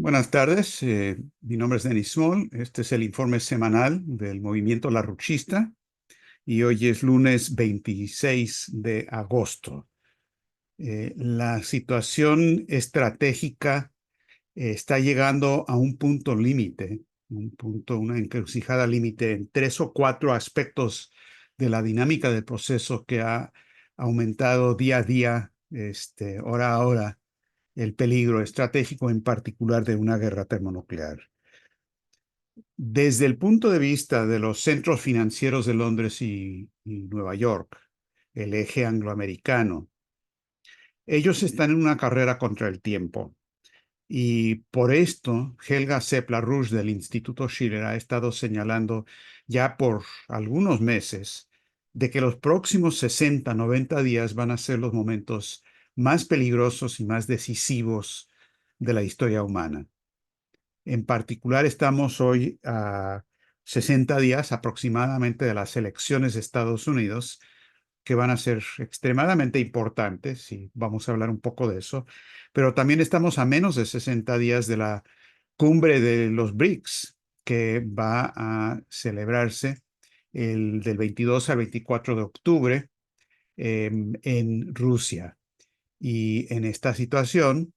Buenas tardes, mi nombre es Denis Small. Este es el informe semanal del movimiento La Ruchista y hoy es lunes 26 de agosto. La situación estratégica está llegando a un punto límite, una encrucijada límite en tres o cuatro aspectos de la dinámica del proceso que ha aumentado día a día, hora a hora, el peligro estratégico, en particular de una guerra termonuclear. Desde el punto de vista de los centros financieros de Londres y Nueva York, el eje angloamericano, ellos están en una carrera contra el tiempo. Y por esto, Helga Sepp-LaRouche del Instituto Schiller ha estado señalando ya por algunos meses de que los próximos 60, 90 días van a ser los momentos más peligrosos y más decisivos de la historia humana. En particular, estamos hoy a 60 días aproximadamente de las elecciones de Estados Unidos, que van a ser extremadamente importantes, y vamos a hablar un poco de eso, pero también estamos a menos de 60 días de la cumbre de los BRICS, que va a celebrarse del 22 al 24 de octubre en Rusia. Y en esta situación,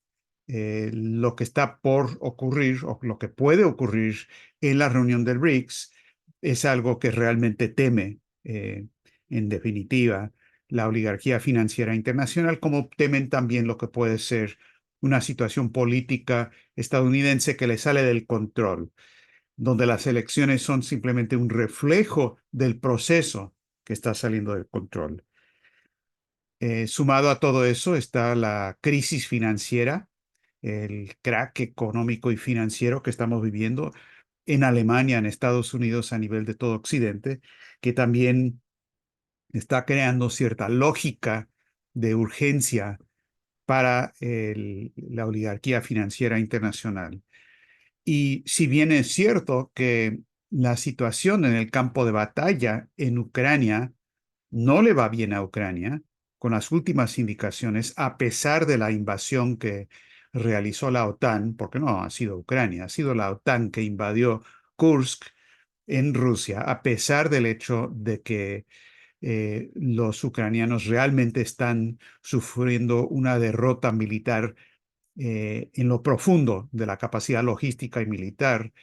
lo que está por ocurrir o lo que puede ocurrir en la reunión del BRICS es algo que realmente teme, en definitiva, la oligarquía financiera internacional, como temen también lo que puede ser una situación política estadounidense que le sale del control, donde las elecciones son simplemente un reflejo del proceso que está saliendo del control. Sumado a todo eso está la crisis financiera, el crack económico y financiero que estamos viviendo en Alemania, en Estados Unidos, a nivel de todo Occidente, que también está creando cierta lógica de urgencia para la oligarquía financiera internacional. Y si bien es cierto que la situación en el campo de batalla en Ucrania no le va bien a Ucrania, con las últimas indicaciones, a pesar de la invasión que realizó la OTAN, porque no ha sido Ucrania, ha sido la OTAN que invadió Kursk en Rusia, a pesar del hecho de que los ucranianos realmente están sufriendo una derrota militar en lo profundo de la capacidad logística y militar.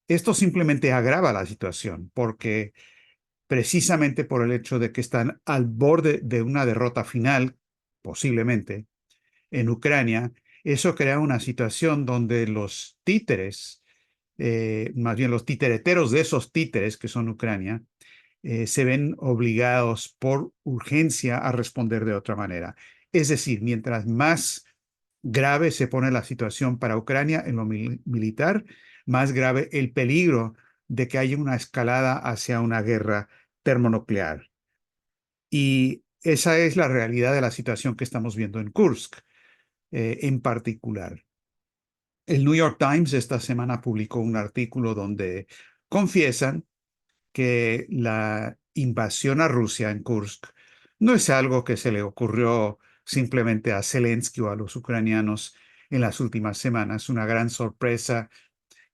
Esto simplemente agrava la situación, porque precisamente por el hecho de que están al borde de una derrota final, posiblemente, en Ucrania, eso crea una situación donde los títeres, más bien los titereteros de esos títeres que son Ucrania, se ven obligados por urgencia a responder de otra manera. Es decir, mientras más grave se pone la situación para Ucrania en lo militar, más grave el peligro de que haya una escalada hacia una guerra termonuclear. Y esa es la realidad de la situación que estamos viendo en Kursk, en particular. El New York Times esta semana publicó un artículo donde confiesan que la invasión a Rusia en Kursk no es algo que se le ocurrió simplemente a Zelensky o a los ucranianos en las últimas semanas, una gran sorpresa,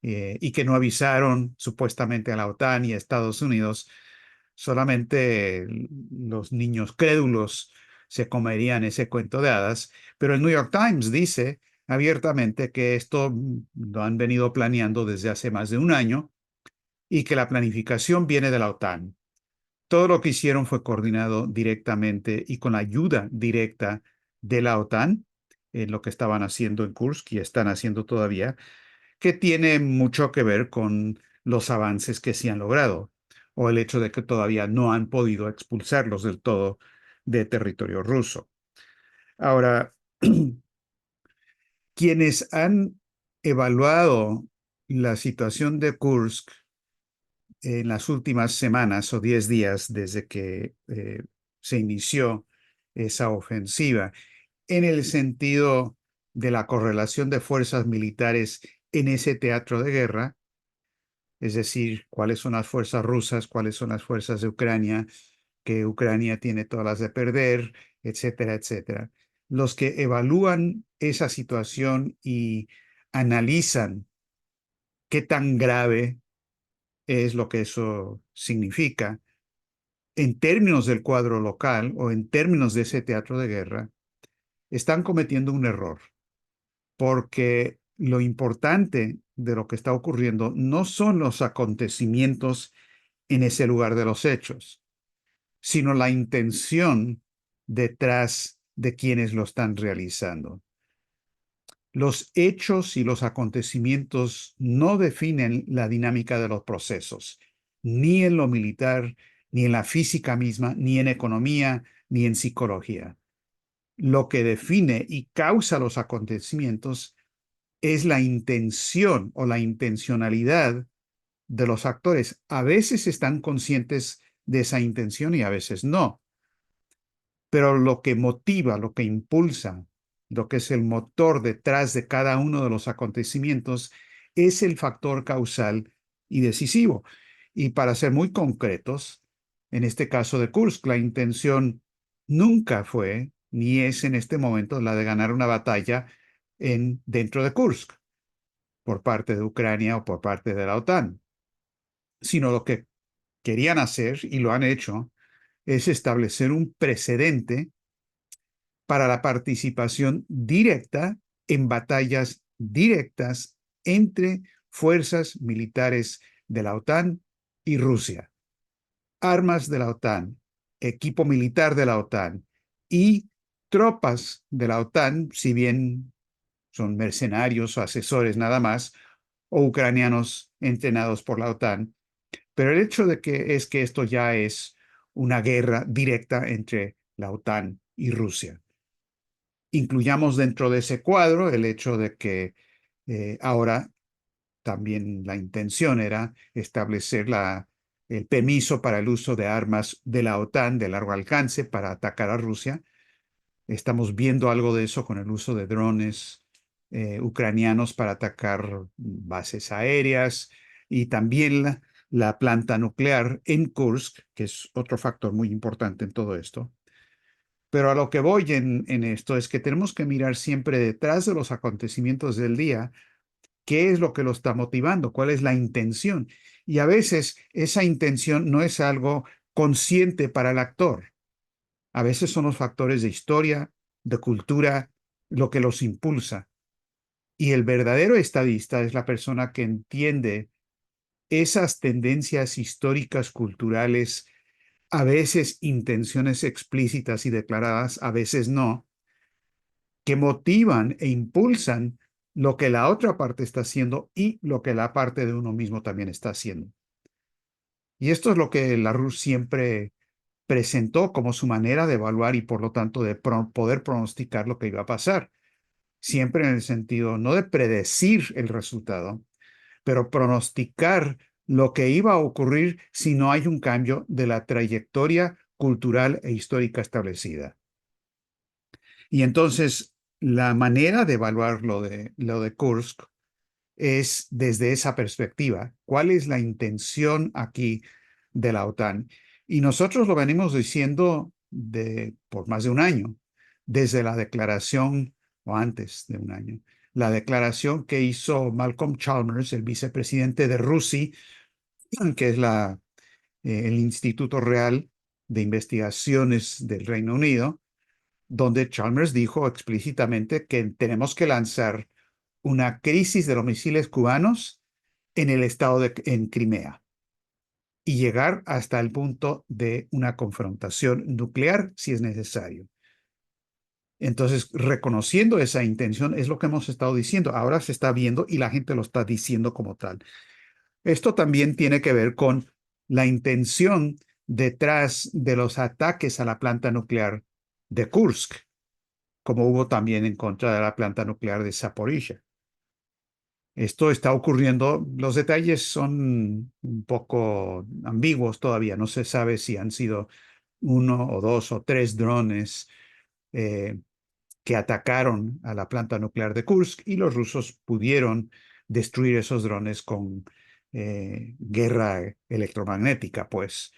y que no avisaron supuestamente a la OTAN y a Estados Unidos. Solamente los niños crédulos se comerían ese cuento de hadas, pero el New York Times dice abiertamente que esto lo han venido planeando desde hace más de un año y que la planificación viene de la OTAN. Todo lo que hicieron fue coordinado directamente y con la ayuda directa de la OTAN en lo que estaban haciendo en Kursk y están haciendo todavía, que tiene mucho que ver con los avances que sí han logrado o el hecho de que todavía no han podido expulsarlos del todo de territorio ruso. Ahora, quienes han evaluado la situación de Kursk en las últimas semanas o 10 días desde que se inició esa ofensiva, en el sentido de la correlación de fuerzas militares en ese teatro de guerra, es decir, cuáles son las fuerzas rusas, cuáles son las fuerzas de Ucrania, que Ucrania tiene todas las de perder, etcétera, etcétera. Los que evalúan esa situación y analizan qué tan grave es lo que eso significa en términos del cuadro local o en términos de ese teatro de guerra, están cometiendo un error, porque lo importante de lo que está ocurriendo no son los acontecimientos en ese lugar de los hechos, sino la intención detrás de quienes lo están realizando. Los hechos y los acontecimientos no definen la dinámica de los procesos, ni en lo militar, ni en la física misma, ni en economía, ni en psicología. Lo que define y causa los acontecimientos es la intención o la intencionalidad de los actores. A veces están conscientes de esa intención y a veces no. Pero lo que motiva, lo que impulsa, lo que es el motor detrás de cada uno de los acontecimientos es el factor causal y decisivo. Y para ser muy concretos, en este caso de Kursk, la intención nunca fue, ni es en este momento, la de ganar una batalla dentro de Kursk, por parte de Ucrania o por parte de la OTAN, sino lo que querían hacer, y lo han hecho, es establecer un precedente para la participación directa en batallas directas entre fuerzas militares de la OTAN y Rusia. Armas de la OTAN, equipo militar de la OTAN y tropas de la OTAN, si bien son mercenarios o asesores nada más, o ucranianos entrenados por la OTAN. Pero el hecho de que es que esto ya es una guerra directa entre la OTAN y Rusia. Incluyamos dentro de ese cuadro el hecho de que ahora también la intención era establecer el permiso para el uso de armas de la OTAN de largo alcance para atacar a Rusia. Estamos viendo algo de eso con el uso de drones ucranianos para atacar bases aéreas y también la planta nuclear en Kursk, que es otro factor muy importante en todo esto. Pero a lo que voy en esto es que tenemos que mirar siempre detrás de los acontecimientos del día, qué es lo que lo está motivando, cuál es la intención. Y a veces esa intención no es algo consciente para el actor. A veces son los factores de historia, de cultura, lo que los impulsa. Y el verdadero estadista es la persona que entiende esas tendencias históricas, culturales, a veces intenciones explícitas y declaradas, a veces no, que motivan e impulsan lo que la otra parte está haciendo y lo que la parte de uno mismo también está haciendo. Y esto es lo que LaRouche siempre presentó como su manera de evaluar y por lo tanto de poder pronosticar lo que iba a pasar. Siempre en el sentido no de predecir el resultado, pero pronosticar lo que iba a ocurrir si no hay un cambio de la trayectoria cultural e histórica establecida. Y entonces la manera de evaluar lo de Kursk es desde esa perspectiva. ¿Cuál es la intención aquí de la OTAN? Y nosotros lo venimos diciendo por más de un año, desde la declaración, o antes de un año, la declaración que hizo Malcolm Chalmers, el vicepresidente de RUSI, que es el Instituto Real de Investigaciones del Reino Unido, donde Chalmers dijo explícitamente que tenemos que lanzar una crisis de los misiles cubanos en el estado en Crimea y llegar hasta el punto de una confrontación nuclear si es necesario. Entonces, reconociendo esa intención es lo que hemos estado diciendo. Ahora se está viendo y la gente lo está diciendo como tal. Esto también tiene que ver con la intención detrás de los ataques a la planta nuclear de Kursk, como hubo también en contra de la planta nuclear de Zaporizhia. Esto está ocurriendo, los detalles son un poco ambiguos todavía, no se sabe si han sido uno o dos o tres drones eh, que atacaron a la planta nuclear de Kursk y los rusos pudieron destruir esos drones con guerra electromagnética, pues.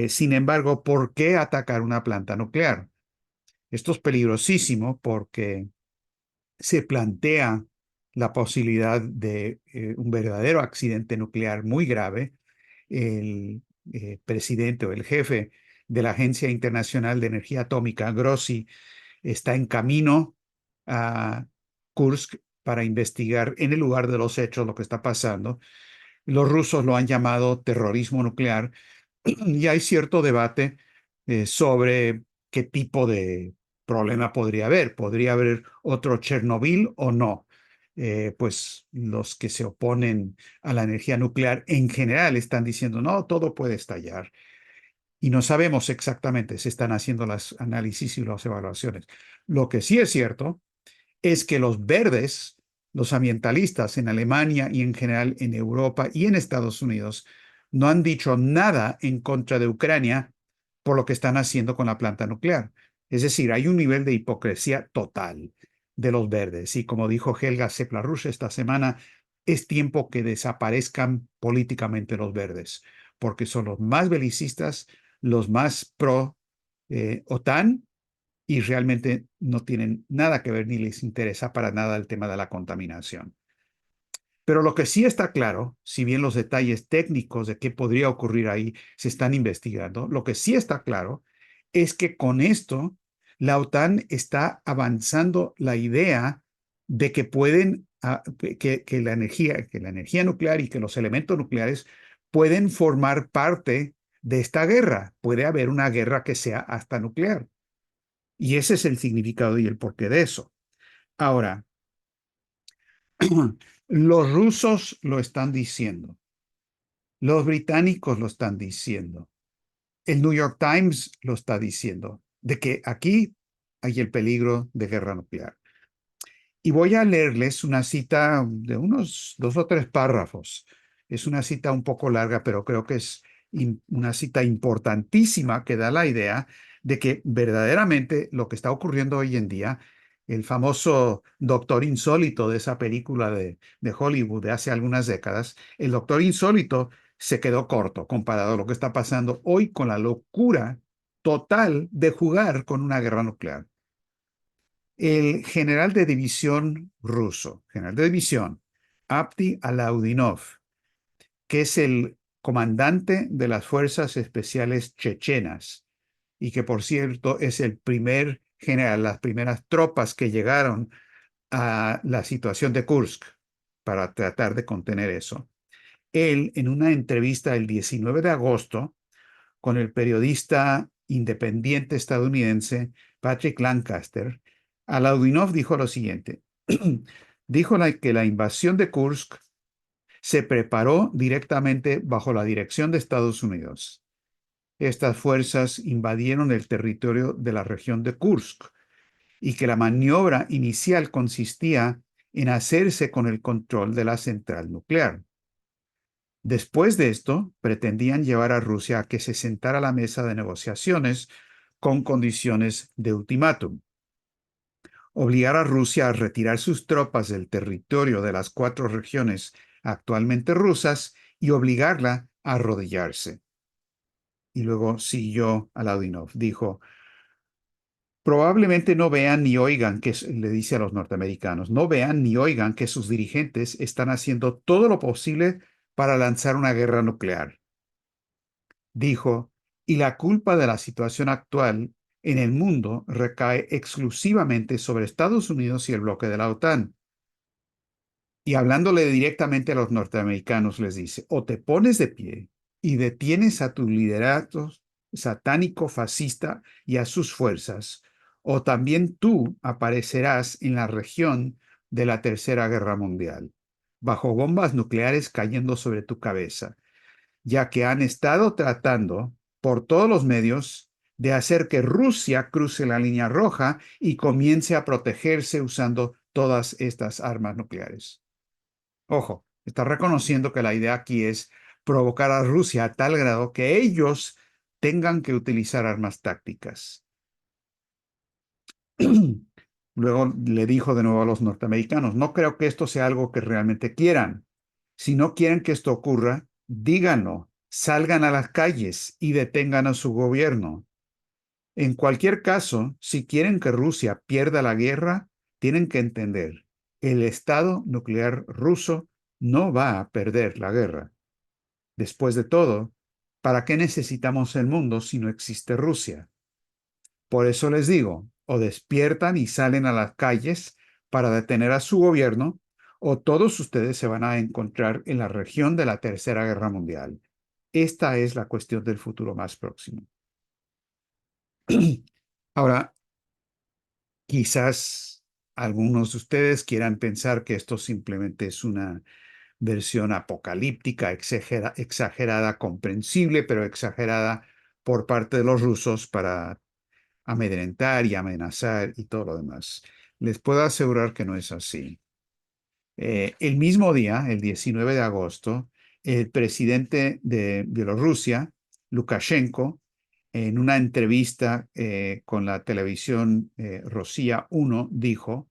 Sin embargo, ¿por qué atacar una planta nuclear? Esto es peligrosísimo porque se plantea la posibilidad de un verdadero accidente nuclear muy grave. El presidente o el jefe de la Agencia Internacional de Energía Atómica, Grossi, está en camino a Kursk para investigar en el lugar de los hechos lo que está pasando. Los rusos lo han llamado terrorismo nuclear y hay cierto debate sobre qué tipo de problema podría haber. ¿Podría haber otro Chernobyl o no? Pues los que se oponen a la energía nuclear en general están diciendo, no, todo puede estallar. Y no sabemos exactamente, se están haciendo los análisis y las evaluaciones. Lo que sí es cierto es que los verdes, los ambientalistas en Alemania y en general en Europa y en Estados Unidos, no han dicho nada en contra de Ucrania por lo que están haciendo con la planta nuclear. Es decir, hay un nivel de hipocresía total de los verdes. Y como dijo Helga Seplarrush esta semana, es tiempo que desaparezcan políticamente los verdes, porque son los más belicistas, los más pro OTAN y realmente no tienen nada que ver ni les interesa para nada el tema de la contaminación. Pero lo que sí está claro, si bien los detalles técnicos de qué podría ocurrir ahí se están investigando, lo que sí está claro es que con esto la OTAN está avanzando la idea de que pueden, que la energía nuclear y que los elementos nucleares pueden formar parte de esta guerra. Puede haber una guerra que sea hasta nuclear. Y ese es el significado y el porqué de eso. Ahora, los rusos lo están diciendo, los británicos lo están diciendo, el New York Times lo está diciendo, de que aquí hay el peligro de guerra nuclear. Y voy a leerles una cita de unos 2 o 3 párrafos. Es una cita un poco larga, pero creo que es una cita importantísima que da la idea de que verdaderamente lo que está ocurriendo hoy en día, el famoso Doctor Insólito de esa película de Hollywood de hace algunas décadas, el Doctor Insólito se quedó corto comparado a lo que está pasando hoy con la locura total de jugar con una guerra nuclear. El general de división ruso, general de división, Abdi Alaudinov, que es el comandante de las fuerzas especiales chechenas y que por cierto es el primer general, las primeras tropas que llegaron a la situación de Kursk para tratar de contener eso. Él, en una entrevista el 19 de agosto con el periodista independiente estadounidense Patrick Lancaster, Alaudinov dijo lo siguiente. Dijo que la invasión de Kursk se preparó directamente bajo la dirección de Estados Unidos. Estas fuerzas invadieron el territorio de la región de Kursk y que la maniobra inicial consistía en hacerse con el control de la central nuclear. Después de esto, pretendían llevar a Rusia a que se sentara a la mesa de negociaciones con condiciones de ultimátum. Obligar a Rusia a retirar sus tropas del territorio de las 4 regiones actualmente rusas y obligarla a arrodillarse. Y luego siguió Alaudinov. Dijo, probablemente no vean ni oigan que, le dice a los norteamericanos, no vean ni oigan que sus dirigentes están haciendo todo lo posible para lanzar una guerra nuclear. Dijo, y la culpa de la situación actual en el mundo recae exclusivamente sobre Estados Unidos y el bloque de la OTAN. Y hablándole directamente a los norteamericanos, les dice, o te pones de pie y detienes a tu liderato satánico fascista y a sus fuerzas, o también tú aparecerás en la región de la Tercera Guerra Mundial, bajo bombas nucleares cayendo sobre tu cabeza, ya que han estado tratando por todos los medios de hacer que Rusia cruce la línea roja y comience a protegerse usando todas estas armas nucleares. Ojo, está reconociendo que la idea aquí es provocar a Rusia a tal grado que ellos tengan que utilizar armas tácticas. Luego le dijo de nuevo a los norteamericanos, no creo que esto sea algo que realmente quieran. Si no quieren que esto ocurra, díganlo, salgan a las calles y detengan a su gobierno. En cualquier caso, si quieren que Rusia pierda la guerra, tienen que entender, el Estado nuclear ruso no va a perder la guerra. Después de todo, ¿para qué necesitamos el mundo si no existe Rusia? Por eso les digo, o despiertan y salen a las calles para detener a su gobierno, o todos ustedes se van a encontrar en la región de la Tercera Guerra Mundial. Esta es la cuestión del futuro más próximo. Ahora, quizás algunos de ustedes quieran pensar que esto simplemente es una versión apocalíptica, exagerada, comprensible, pero exagerada por parte de los rusos para amedrentar y amenazar y todo lo demás. Les puedo asegurar que no es así. El mismo día, el 19 de agosto, el presidente de Bielorrusia, Lukashenko, en una entrevista con la televisión Rossía 1, dijo,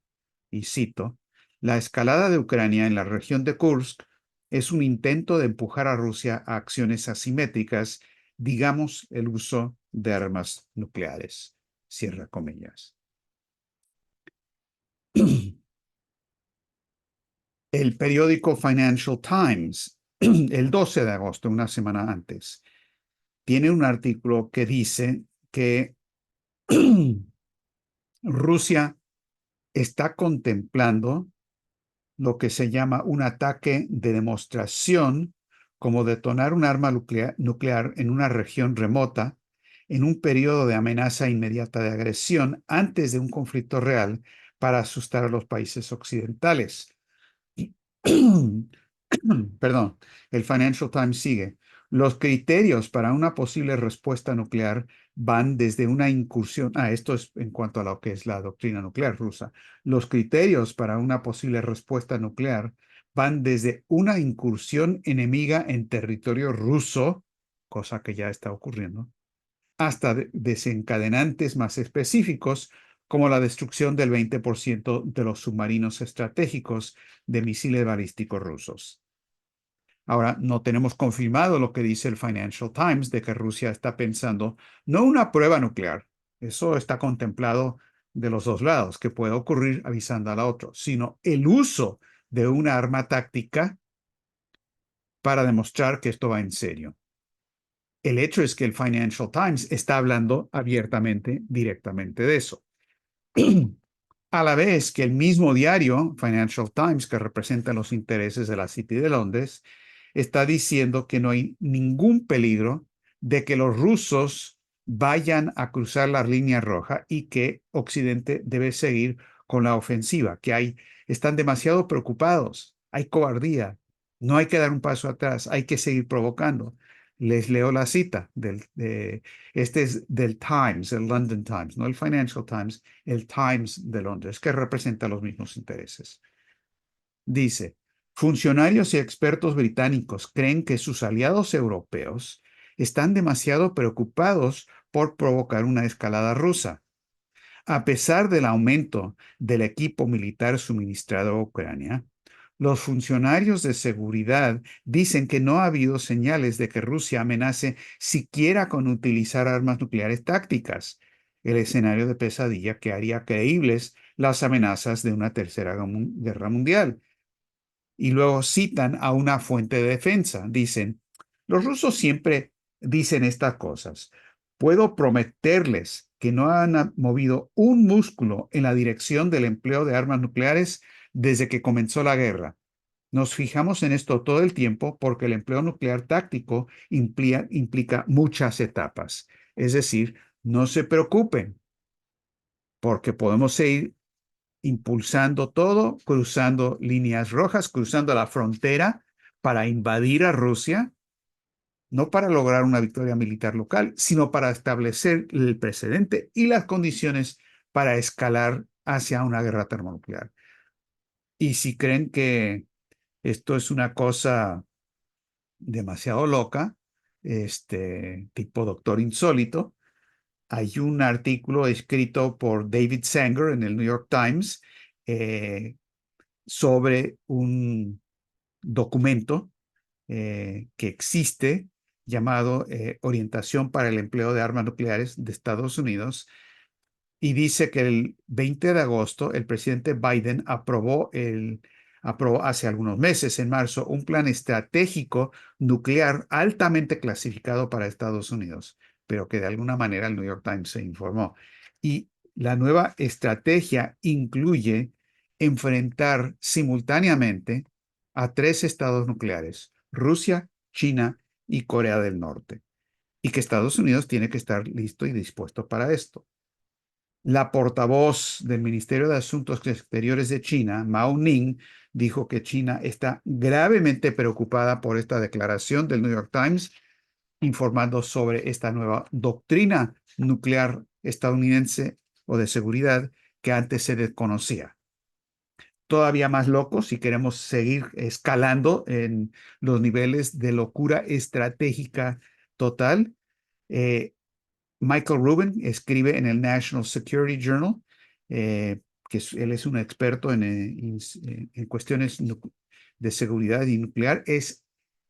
y cito, la escalada de Ucrania en la región de Kursk es un intento de empujar a Rusia a acciones asimétricas, digamos el uso de armas nucleares. Cierra comillas. El periódico Financial Times, el 12 de agosto, una semana antes, tiene un artículo que dice que Rusia está contemplando lo que se llama un ataque de demostración, como detonar un arma nuclear en una región remota en un periodo de amenaza inmediata de agresión antes de un conflicto real para asustar a los países occidentales. Perdón, el Financial Times sigue. Los criterios para una posible respuesta nuclear van desde una incursión. Esto es en cuanto a lo que es la doctrina nuclear rusa. Los criterios para una posible respuesta nuclear van desde una incursión enemiga en territorio ruso, cosa que ya está ocurriendo, hasta desencadenantes más específicos, como la destrucción del 20% de los submarinos estratégicos de misiles balísticos rusos. Ahora, no tenemos confirmado lo que dice el Financial Times de que Rusia está pensando no una prueba nuclear, eso está contemplado de los dos lados, que puede ocurrir avisando al otro, sino el uso de una arma táctica para demostrar que esto va en serio. El hecho es que el Financial Times está hablando abiertamente, directamente de eso. A la vez que el mismo diario, Financial Times, que representa los intereses de la City de Londres, está diciendo que no hay ningún peligro de que los rusos vayan a cruzar la línea roja y que Occidente debe seguir con la ofensiva, que están demasiado preocupados, hay cobardía, no hay que dar un paso atrás, hay que seguir provocando. Les leo la cita este es del Times, el London Times, no el Financial Times, el Times de Londres, que representa los mismos intereses. Dice, funcionarios y expertos británicos creen que sus aliados europeos están demasiado preocupados por provocar una escalada rusa. A pesar del aumento del equipo militar suministrado a Ucrania, los funcionarios de seguridad dicen que no ha habido señales de que Rusia amenace siquiera con utilizar armas nucleares tácticas, el escenario de pesadilla que haría creíbles las amenazas de una tercera guerra mundial. Y luego citan a una fuente de defensa. Dicen, los rusos siempre dicen estas cosas. Puedo prometerles que no han movido un músculo en la dirección del empleo de armas nucleares desde que comenzó la guerra. Nos fijamos en esto todo el tiempo porque el empleo nuclear táctico implica muchas etapas. Es decir, no se preocupen porque podemos seguir impulsando todo, cruzando líneas rojas, cruzando la frontera para invadir a Rusia, no para lograr una victoria militar local, sino para establecer el precedente y las condiciones para escalar hacia una guerra termonuclear. Y si creen que esto es una cosa demasiado loca, tipo Doctor Insólito, hay un artículo escrito por David Sanger en el New York Times sobre un documento que existe llamado Orientación para el Empleo de Armas Nucleares de Estados Unidos, y dice que el 20 de agosto el presidente Biden aprobó hace algunos meses, en marzo, un plan estratégico nuclear altamente clasificado para Estados Unidos, pero que de alguna manera el New York Times se informó. Y la nueva estrategia incluye enfrentar simultáneamente a tres estados nucleares: Rusia, China y Corea del Norte, y que Estados Unidos tiene que estar listo y dispuesto para esto. La portavoz del Ministerio de Asuntos Exteriores de China, Mao Ning, dijo que China está gravemente preocupada por esta declaración del New York Times, informando sobre esta nueva doctrina nuclear estadounidense o de seguridad que antes se desconocía. Todavía más loco, si queremos seguir escalando en los niveles de locura estratégica total. eh, Michael Rubin escribe en el National Security Journal, él es un experto en cuestiones de seguridad y nuclear, es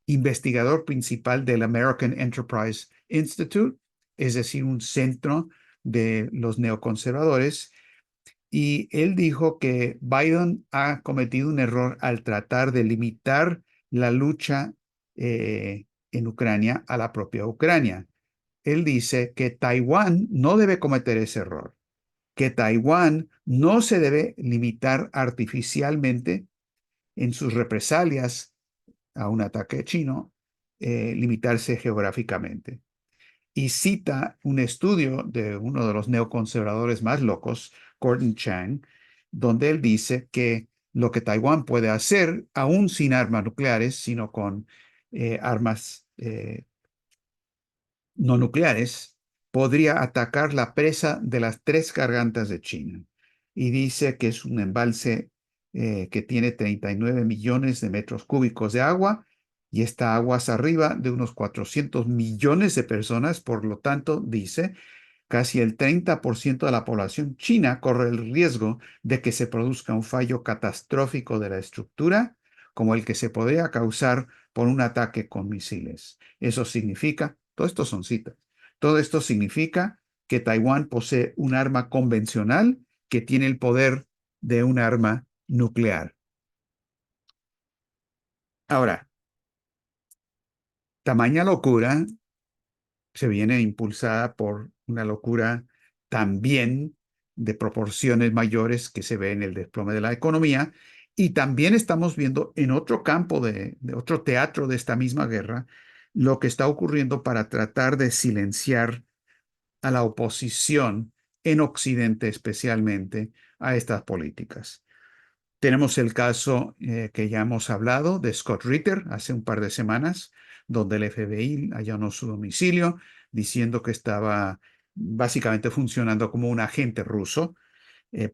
investigador principal del American Enterprise Institute, es decir, un centro de los neoconservadores, y él dijo que Biden ha cometido un error al tratar de limitar la lucha en Ucrania a la propia Ucrania. Él dice que Taiwán no debe cometer ese error, que Taiwán no se debe limitar artificialmente en sus represalias a un ataque chino, limitarse geográficamente. Y cita un estudio de uno de los neoconservadores más locos, Gordon Chang, donde él dice que lo que Taiwán puede hacer, aún sin armas nucleares, sino con armas no nucleares, podría atacar la presa de las tres gargantas de China. Y dice que es un embalse que tiene 39 millones de metros cúbicos de agua, y está aguas arriba de unos 400 millones de personas. Por lo tanto, dice, casi el 30% de la población china corre el riesgo de que se produzca un fallo catastrófico de la estructura, como el que se podría causar por un ataque con misiles. Eso significa, todo esto son citas, todo esto significa que Taiwán posee un arma convencional que tiene el poder de un arma nuclear. Ahora, tamaña locura se viene impulsada por una locura también de proporciones mayores que se ve en el desplome de la economía. Y también estamos viendo en otro campo de otro teatro de esta misma guerra lo que está ocurriendo para tratar de silenciar a la oposición en Occidente, especialmente a estas políticas. Tenemos el caso que ya hemos hablado de Scott Ritter hace un par de semanas, donde el FBI allanó su domicilio diciendo que estaba básicamente funcionando como un agente ruso,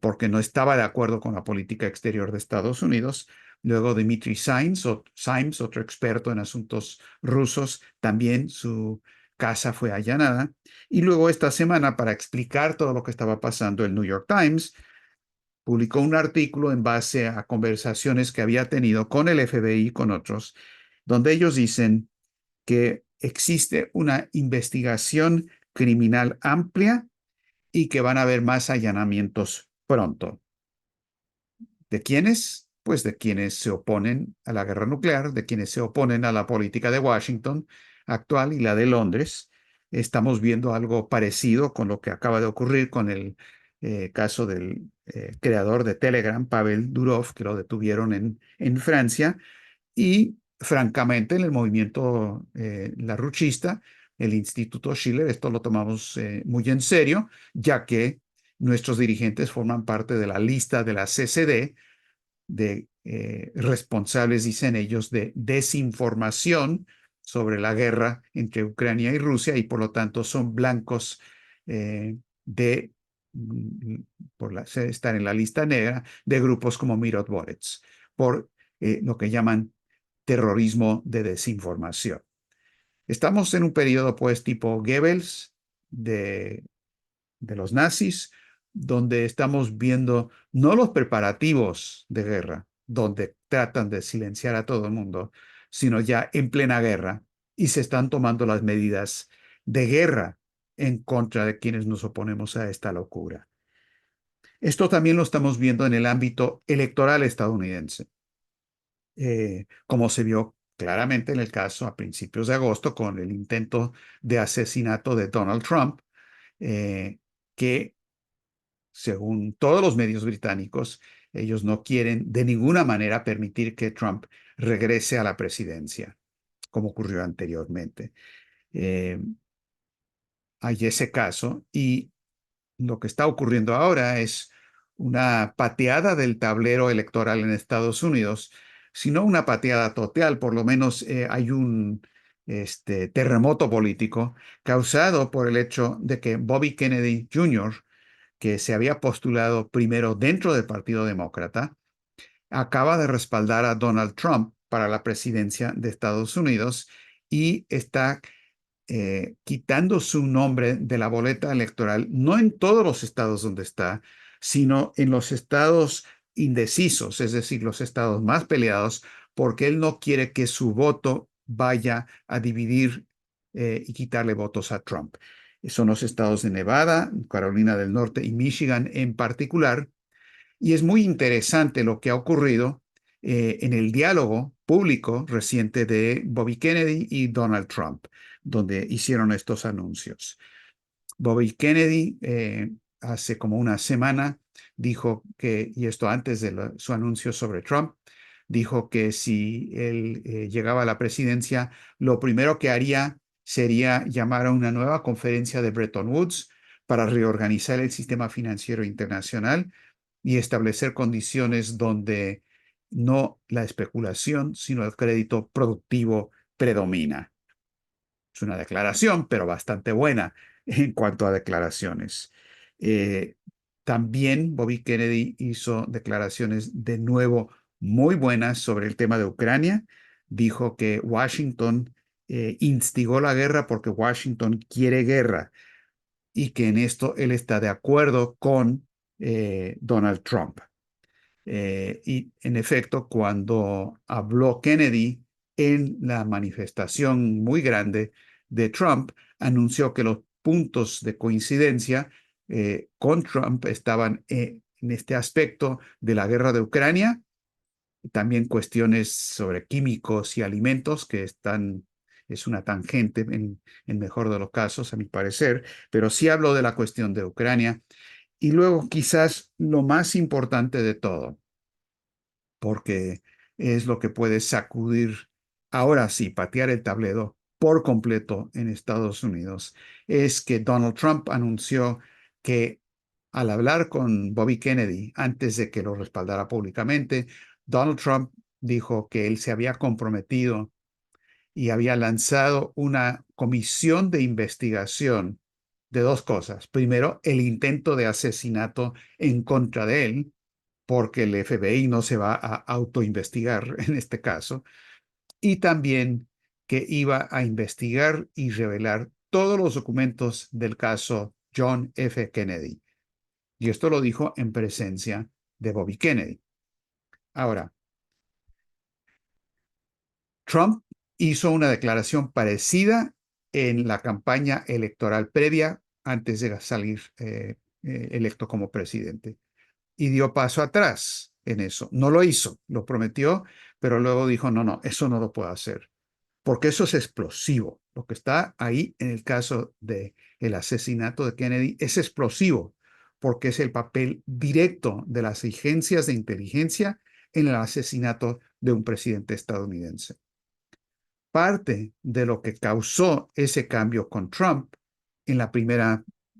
porque no estaba de acuerdo con la política exterior de Estados Unidos. Luego Dmitry Simes, otro experto en asuntos rusos, también su casa fue allanada. Y luego esta semana, para explicar todo lo que estaba pasando, el New York Times publicó un artículo en base a conversaciones que había tenido con el FBI y con otros, donde ellos dicen que existe una investigación criminal amplia y que van a haber más allanamientos pronto. ¿De quiénes? Pues de quienes se oponen a la guerra nuclear, de quienes se oponen a la política de Washington actual y la de Londres. Estamos viendo algo parecido con lo que acaba de ocurrir con el caso del creador de Telegram, Pavel Durov, que lo detuvieron en Francia. Y francamente, en el movimiento larruchista, el Instituto Schiller, esto lo tomamos muy en serio, ya que nuestros dirigentes forman parte de la lista de la CCD de responsables, dicen ellos, de desinformación sobre la guerra entre Ucrania y Rusia, y por lo tanto son blancos de estar en la lista negra de grupos como Mirotvorets, por lo que llaman terrorismo de desinformación. Estamos en un periodo, pues, tipo Goebbels de los nazis, donde estamos viendo no los preparativos de guerra, donde tratan de silenciar a todo el mundo, sino ya en plena guerra, y se están tomando las medidas de guerra en contra de quienes nos oponemos a esta locura. Esto también lo estamos viendo en el ámbito electoral estadounidense, como se vio claramente en el caso a principios de agosto con el intento de asesinato de Donald Trump, que según todos los medios británicos, ellos no quieren de ninguna manera permitir que Trump regrese a la presidencia, como ocurrió anteriormente. Eh, Hay ese caso y lo que está ocurriendo ahora es una pateada del tablero electoral en Estados Unidos, sino una pateada total. Por lo menos hay un terremoto político causado por el hecho de que Bobby Kennedy Jr., que se había postulado primero dentro del Partido Demócrata, acaba de respaldar a Donald Trump para la presidencia de Estados Unidos y está quitando su nombre de la boleta electoral, no en todos los estados donde está, sino en los estados indecisos, es decir, los estados más peleados, porque él no quiere que su voto vaya a dividir y quitarle votos a Trump. Son los estados de Nevada, Carolina del Norte y Michigan en particular, y es muy interesante lo que ha ocurrido en el diálogo público reciente de Bobby Kennedy y Donald Trump, donde hicieron estos anuncios. Bobby Kennedy hace como una semana dijo que, y esto antes de su anuncio sobre Trump, dijo que si él llegaba a la presidencia, lo primero que haría sería llamar a una nueva conferencia de Bretton Woods para reorganizar el sistema financiero internacional y establecer condiciones donde no la especulación, sino el crédito productivo predomina. Es una declaración, pero bastante buena en cuanto a declaraciones. Eh, También Bobby Kennedy hizo declaraciones de nuevo muy buenas sobre el tema de Ucrania. Dijo que Washington instigó la guerra porque Washington quiere guerra y que en esto él está de acuerdo con Donald Trump. Y en efecto, cuando habló Kennedy en la manifestación muy grande de Trump, anunció que los puntos de coincidencia con Trump estaban en este aspecto de la guerra de Ucrania, también cuestiones sobre químicos y alimentos que están, es una tangente en mejor de los casos, a mi parecer, pero sí habló de la cuestión de Ucrania. Y luego quizás lo más importante de todo, porque es lo que puede sacudir, ahora sí, patear el tablero por completo en Estados Unidos, es que Donald Trump anunció que al hablar con Bobby Kennedy antes de que lo respaldara públicamente, Donald Trump dijo que él se había comprometido y había lanzado una comisión de investigación de dos cosas. Primero, el intento de asesinato en contra de él, porque el FBI no se va a autoinvestigar en este caso, y también que iba a investigar y revelar todos los documentos del caso John F. Kennedy. Y esto lo dijo en presencia de Bobby Kennedy. Ahora, Trump hizo una declaración parecida en la campaña electoral previa antes de salir electo como presidente y dio paso atrás en eso. No lo hizo, lo prometió, pero luego dijo, no, no, eso no lo puedo hacer, porque eso es explosivo. Lo que está ahí en el caso de el asesinato de Kennedy es explosivo, porque es el papel directo de las agencias de inteligencia en el asesinato de un presidente estadounidense. Parte de lo que causó ese cambio con Trump en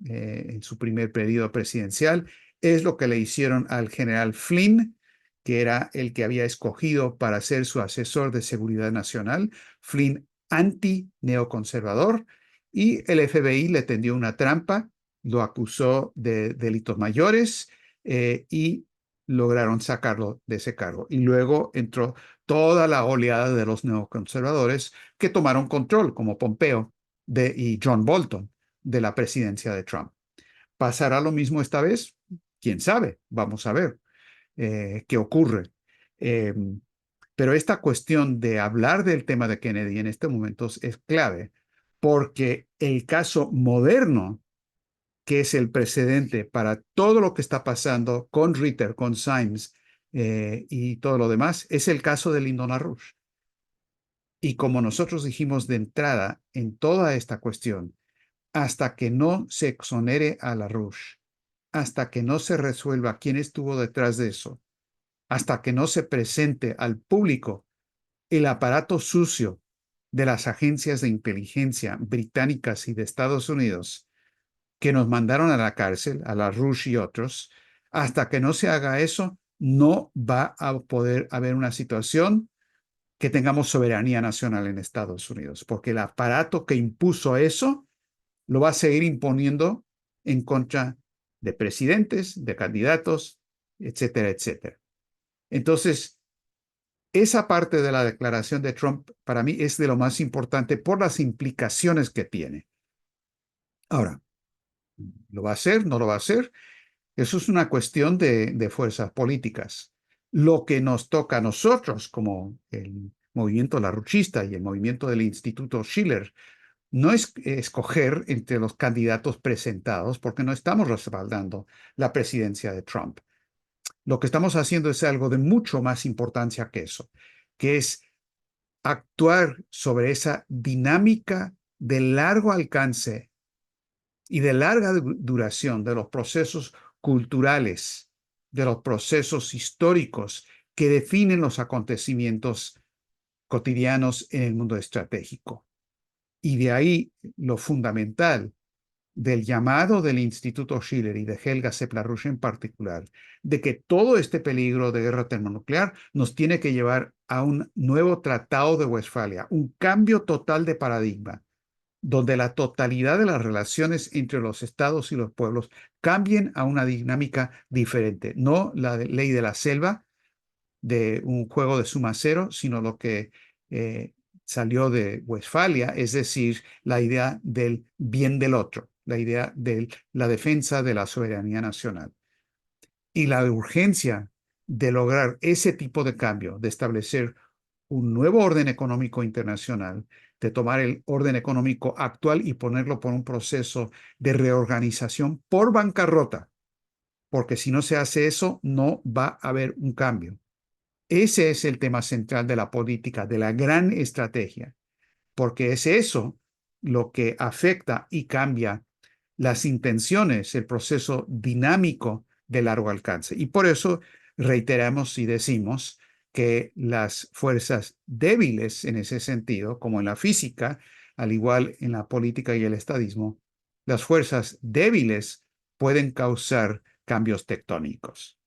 en su primer periodo presidencial es lo que le hicieron al general Flynn, que era el que había escogido para ser su asesor de seguridad nacional. Flynn anti-neoconservador, y el FBI le tendió una trampa, lo acusó de delitos mayores y lograron sacarlo de ese cargo. Y luego entró toda la oleada de los neoconservadores que tomaron control, como Pompeo y John Bolton, de la presidencia de Trump. ¿Pasará lo mismo esta vez? ¿Quién sabe? Vamos a ver qué ocurre. Eh, pero esta cuestión de hablar del tema de Kennedy en este momento es clave, porque el caso moderno que es el precedente para todo lo que está pasando con Ritter, con Symes y todo lo demás, es el caso de Lyndon LaRouche. Y como nosotros dijimos de entrada en toda esta cuestión, hasta que no se exonere a LaRouche, hasta que no se resuelva quién estuvo detrás de eso, hasta que no se presente al público el aparato sucio de las agencias de inteligencia británicas y de Estados Unidos que nos mandaron a la cárcel, a LaRouche y otros, hasta que no se haga eso, no va a poder haber una situación que tengamos soberanía nacional en Estados Unidos, porque el aparato que impuso eso lo va a seguir imponiendo en contra de presidentes, de candidatos, etcétera, etcétera. Entonces, esa parte de la declaración de Trump para mí es de lo más importante por las implicaciones que tiene. Ahora, ¿lo va a hacer? ¿No lo va a hacer? Eso es una cuestión de fuerzas políticas. Lo que nos toca a nosotros, como el movimiento larruchista y el movimiento del Instituto Schiller, no es escoger entre los candidatos presentados, porque no estamos respaldando la presidencia de Trump. Lo que estamos haciendo es algo de mucho más importancia que eso, que es actuar sobre esa dinámica de largo alcance y de larga duración de los procesos culturales, de los procesos históricos que definen los acontecimientos cotidianos en el mundo estratégico. Y de ahí lo fundamental del llamado del Instituto Schiller y de Helga Sepp-LaRouche en particular, de que todo este peligro de guerra termonuclear nos tiene que llevar a un nuevo Tratado de Westfalia, un cambio total de paradigma, donde la totalidad de las relaciones entre los estados y los pueblos cambien a una dinámica diferente, no la ley de la selva, de un juego de suma cero, sino lo que salió de Westfalia, es decir, la idea del bien del otro, la idea de la defensa de la soberanía nacional. Y la urgencia de lograr ese tipo de cambio, de establecer un nuevo orden económico internacional, de tomar el orden económico actual y ponerlo por un proceso de reorganización por bancarrota, porque si no se hace eso, no va a haber un cambio. Ese es el tema central de la política, de la gran estrategia, porque es eso lo que afecta y cambia las intenciones, el proceso dinámico de largo alcance. Y por eso reiteramos y decimos que las fuerzas débiles en ese sentido, como en la física, al igual en la política y el estadismo, las fuerzas débiles pueden causar cambios tectónicos.